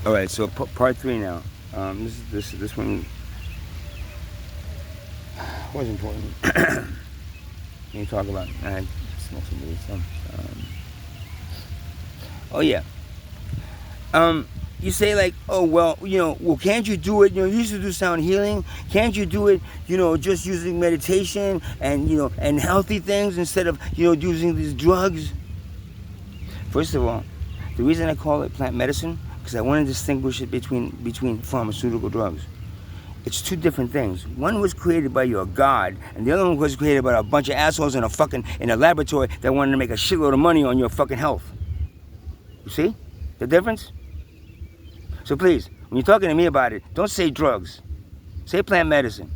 All right, so part three now. This one was important. You talk about. I smoked some weed. Oh yeah. You say like, oh well, well, can't you do it? You used to do sound healing. Can't you do it? Just using meditation and and healthy things instead of using these drugs. First of all, the reason I call it plant medicine because I want to distinguish it between pharmaceutical drugs. It's two different things. One was created by your God, and the other one was created by a bunch of assholes in a laboratory that wanted to make a shitload of money on your fucking health. You see the difference? So please, when you're talking to me about it, don't say drugs. Say plant medicine.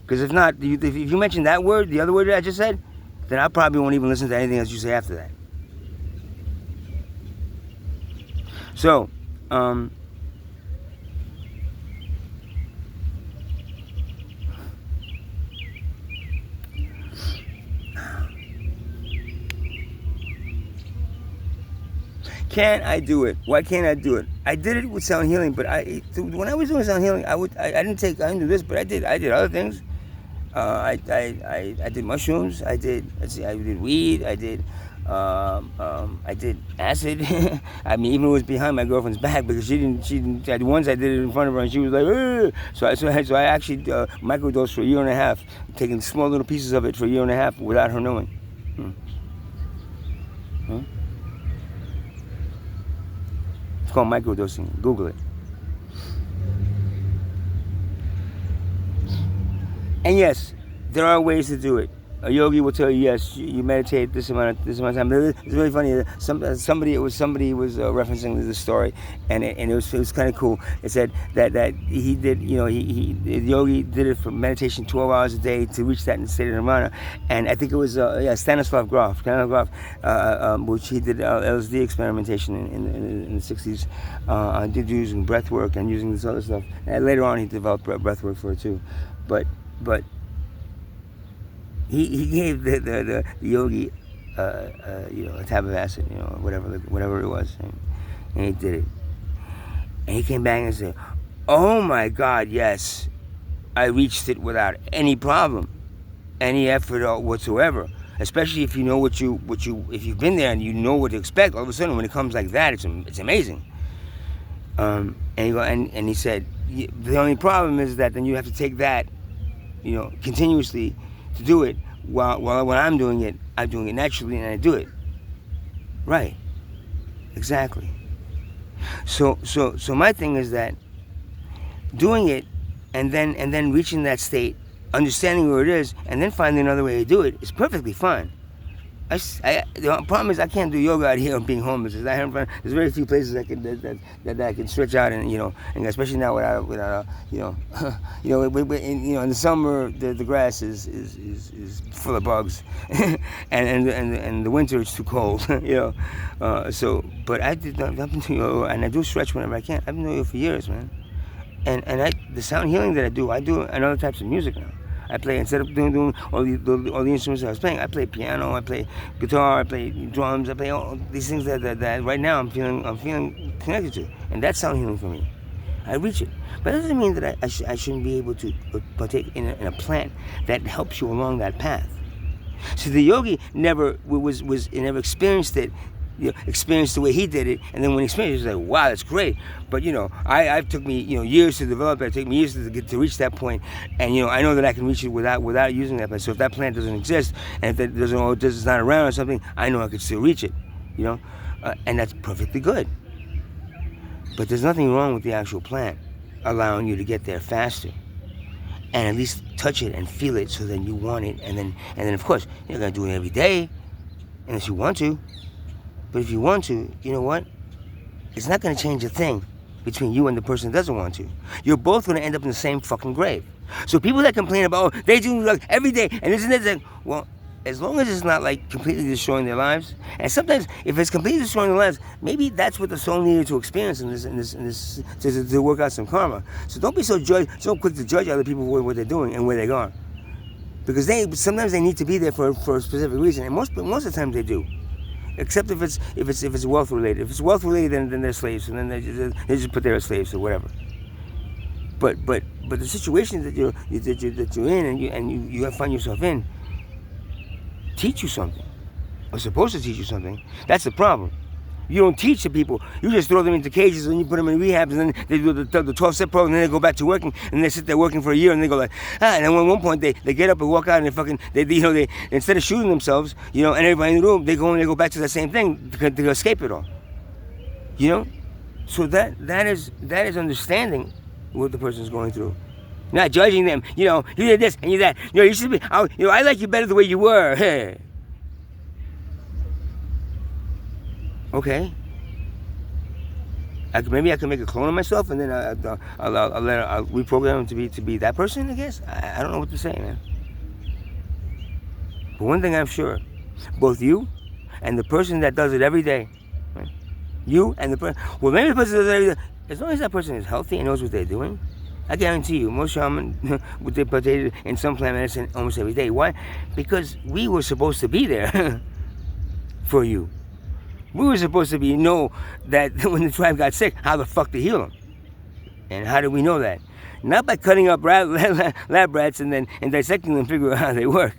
Because if not, if you mention that word, the other word that I just said, then I probably won't even listen to anything else you say after that. So, can I do it? Why can't I do it? I did it with sound healing, but when I was doing sound healing, I didn't do this, but I did other things. I did mushrooms. I did weed. I did acid. I mean, even it was behind my girlfriend's back because she didn't. Once I did it in front of her and she was like, ugh. So I actually microdosed for a year and a half, taking small little pieces of it for a year and a half without her knowing. It's called microdosing. Google it. And yes, there are ways to do it. A yogi will tell you, yes, you meditate this amount of time. It's really funny. Somebody was referencing this story, and it was kind of cool. It said that he did, the yogi did it for meditation 12 hours a day to reach that state of nirvana. And I think it was Stanislav Grof, which he did LSD experimentation in the 60s. Did using breath work and using this other stuff. And later on, he developed breath work for it too, but. He gave the yogi a tab of acid, whatever it was, and he did it. And he came back and said, "Oh my God, yes, I reached it without any problem, any effort whatsoever. Especially if you know what you if you've been there and you know what to expect. All of a sudden, when it comes like that, it's amazing." And he said, the only problem is that then you have to take that, continuously. To do it while when I'm doing it naturally and I do it. Right. Exactly. So my thing is that doing it and then reaching that state, understanding where it is, and then finding another way to do it is perfectly fine. The problem is I can't do yoga out here being homeless. There's very few places that I can stretch out and and especially now without in the summer the grass is full of bugs, and the winter it's too cold, So but I've been doing yoga and I do stretch whenever I can. I've been doing yoga for years, man, and the sound healing that I do other types of music now. I play, instead of doing all the instruments I was playing, I play piano, I play guitar, I play drums, I play all these things that right now I'm feeling connected to, and that's sound healing for me. I reach it, but that doesn't mean that I shouldn't be able to partake in a plant that helps you along that path. So the yogi never experienced it. Experienced the way he did it, and then when he experienced it, he was like, wow, that's great. But I've took me years to develop it. It took me years to reach that point, and I know that I can reach it without using that plant. So if that plant doesn't exist, and if it's not around or something, I know I could still reach it, and that's perfectly good. But there's nothing wrong with the actual plant allowing you to get there faster, and at least touch it and feel it, so then you want it, and then of course you're not gonna do it every day, unless you want to. But if you want to, you know what? It's not going to change a thing between you and the person that doesn't want to. You're both going to end up in the same fucking grave. So people that complain about, they do drugs every day, and this and that, well, as long as it's not like completely destroying their lives, and sometimes if it's completely destroying their lives, maybe that's what the soul needed to experience in this to work out some karma. So don't be so quick to judge other people for what they're doing and where they're going, because sometimes they need to be there for a specific reason, and most of the times they do. Except if it's wealth related. If it's wealth related, then they're slaves, and then they just put their slaves or whatever. But the situations that you're in and you find yourself in teach you something. Are supposed to teach you something. That's the problem. You don't teach the people. You just throw them into cages and you put them in rehabs, and then they do the 12-step program, and then they go back to working, and they sit there working for a year, and they go like, and then at one point they get up and walk out, and they instead of shooting themselves, and everybody in the room, they go back to the same thing to escape it all. So that is understanding what the person's going through. Not judging them. You did this and you did that. You should be. I like you better the way you were. Hey. Okay. Maybe I can make a clone of myself, and then I'll reprogram him to be that person. I guess I don't know what to say, man. But one thing I'm sure, both you and the person that does it every day, right? You and the person. Well, maybe the person that does it every day. As long as that person is healthy and knows what they're doing, I guarantee you, most shaman they partake in some plant medicine almost every day. Why? Because we were supposed to be there for you. We were supposed to know that when the tribe got sick, how the fuck to heal them. And how do we know that? Not by cutting up lab rats and dissecting them and figure out how they work.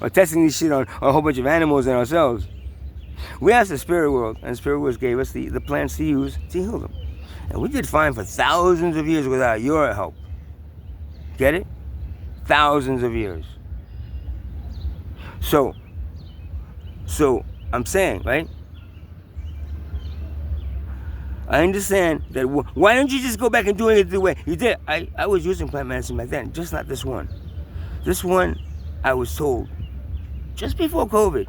Or testing this shit on a whole bunch of animals and ourselves. We asked the spirit world, and the spirit world gave us the plants to use to heal them. And we did fine for thousands of years without your help. Get it? Thousands of years. So I'm saying, right? I understand that. Why don't you just go back and do it the way you did? I was using plant medicine back then, just not this one. This one, I was told just before COVID,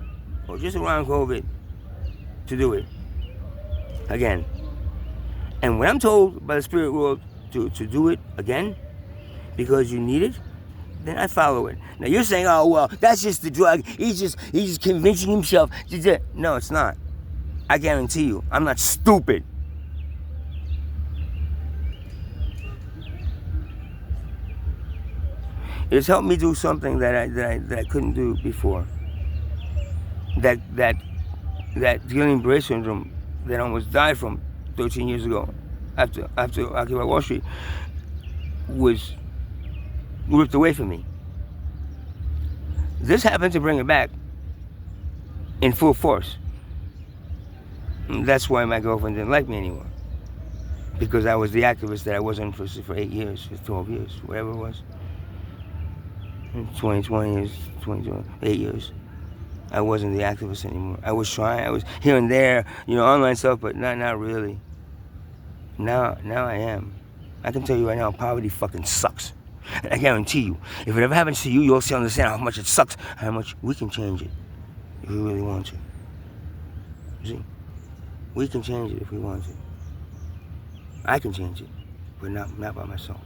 or just around COVID, to do it again. And when I'm told by the spirit world to do it again because you need it, then I follow it. Now you're saying, oh well, that's just the drug. He's just convincing himself to do it. No, it's not. I guarantee you, I'm not stupid. It's helped me do something that I couldn't do before. That Guillain-Barré syndrome that I almost died from 13 years ago, after Occupy Wall Street, was ripped away from me. This happened to bring it back in full force. And that's why my girlfriend didn't like me anymore. Because I was the activist that I wasn't for 8 years, for 12 years, whatever it was. 20 years, 8 years. I wasn't the activist anymore. I was trying. I was here and there, online stuff, but not really. Now I am. I can tell you right now, poverty fucking sucks. And I guarantee you, if it ever happens to you, you'll also understand how much it sucks, how much we can change it if we really want to. You see? We can change it if we want to. I can change it, but not by myself.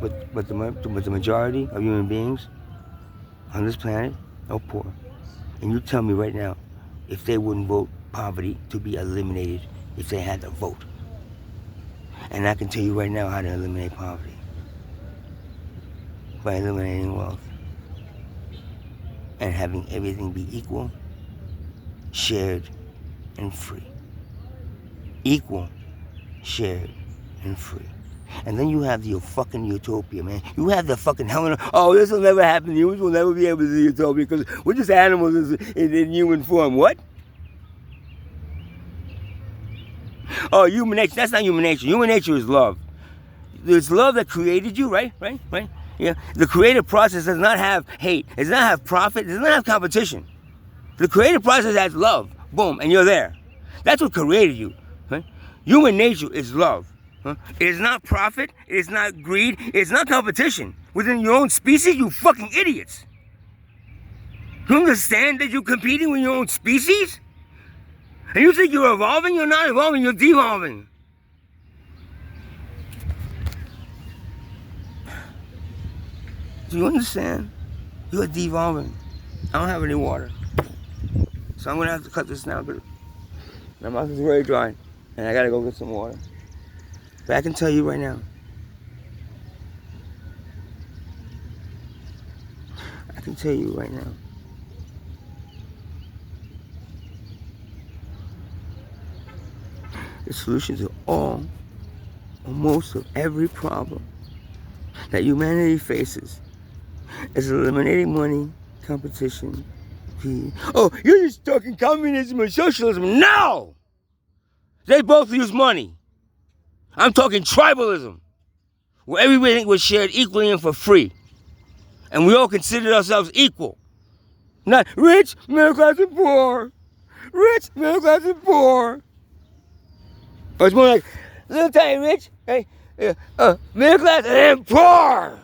But the majority of human beings on this planet are poor. And you tell me right now, if they wouldn't vote poverty to be eliminated, if they had to vote. And I can tell you right now how to eliminate poverty. By eliminating wealth. And having everything be equal, shared, and free. Equal, shared, and free. And then you have the fucking utopia, man. You have the fucking hell. Oh, this will never happen. Humans will never be able to do utopia because we're just animals in human form. What? Oh, human nature. That's not human nature. Human nature is love. It's love that created you, right? Yeah. The creative process does not have hate. It does not have profit. It does not have competition. The creative process has love. Boom, and you're there. That's what created you. Right? Human nature is love. Huh? It is not profit, it is not greed, it is not competition. Within your own species, you fucking idiots. You understand that you're competing with your own species? And you think you're evolving? You're not evolving, you're devolving. Do you understand? You're devolving. I don't have any water. So I'm gonna have to cut this now because my mouth is very dry. And I gotta go get some water. But I can tell you right now, The solution to all or most of every problem that humanity faces is eliminating money, competition, greed. Oh, you're just talking communism or socialism. No! They both use money. I'm talking tribalism, where everything was shared equally and for free. And we all considered ourselves equal. Not rich, middle class, and poor. Rich, middle class, and poor. But it's more like little tiny rich, hey, middle class, and poor.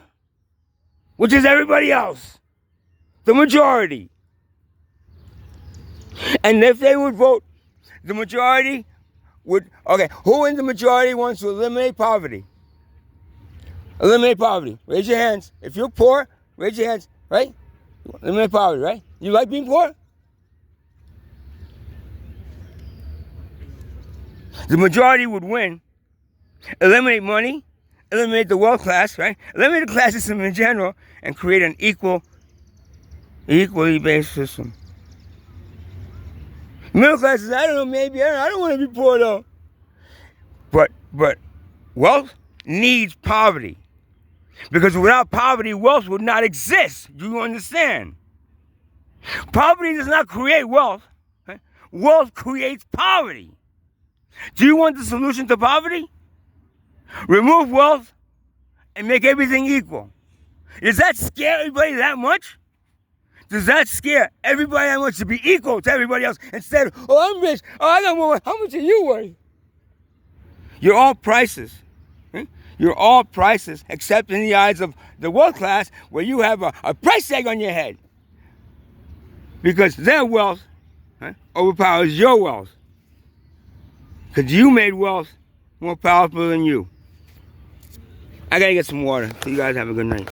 Which is everybody else. The majority. And if they would vote, the majority would, okay, who in the majority wants to eliminate poverty? Eliminate poverty. Raise your hands. If you're poor, raise your hands, right? Eliminate poverty, right? You like being poor? The majority would win. Eliminate money, eliminate the wealth class, right? Eliminate the class system in general, and create an equally based system. Middle class is, I don't know, maybe, I don't want to be poor though. But wealth needs poverty. Because without poverty, wealth would not exist. Do you understand? Poverty does not create wealth. Right? Wealth creates poverty. Do you want the solution to poverty? Remove wealth and make everything equal. Does that scare everybody that much? Does that scare everybody that much to be equal to everybody else instead of, oh, I'm rich, oh, I got more, how much are you worth? You're all prices. Right? You're all prices except in the eyes of the wealth class where you have a price tag on your head. Because their wealth, right, overpowers your wealth. Because you made wealth more powerful than you. I gotta get some water. So you guys have a good night.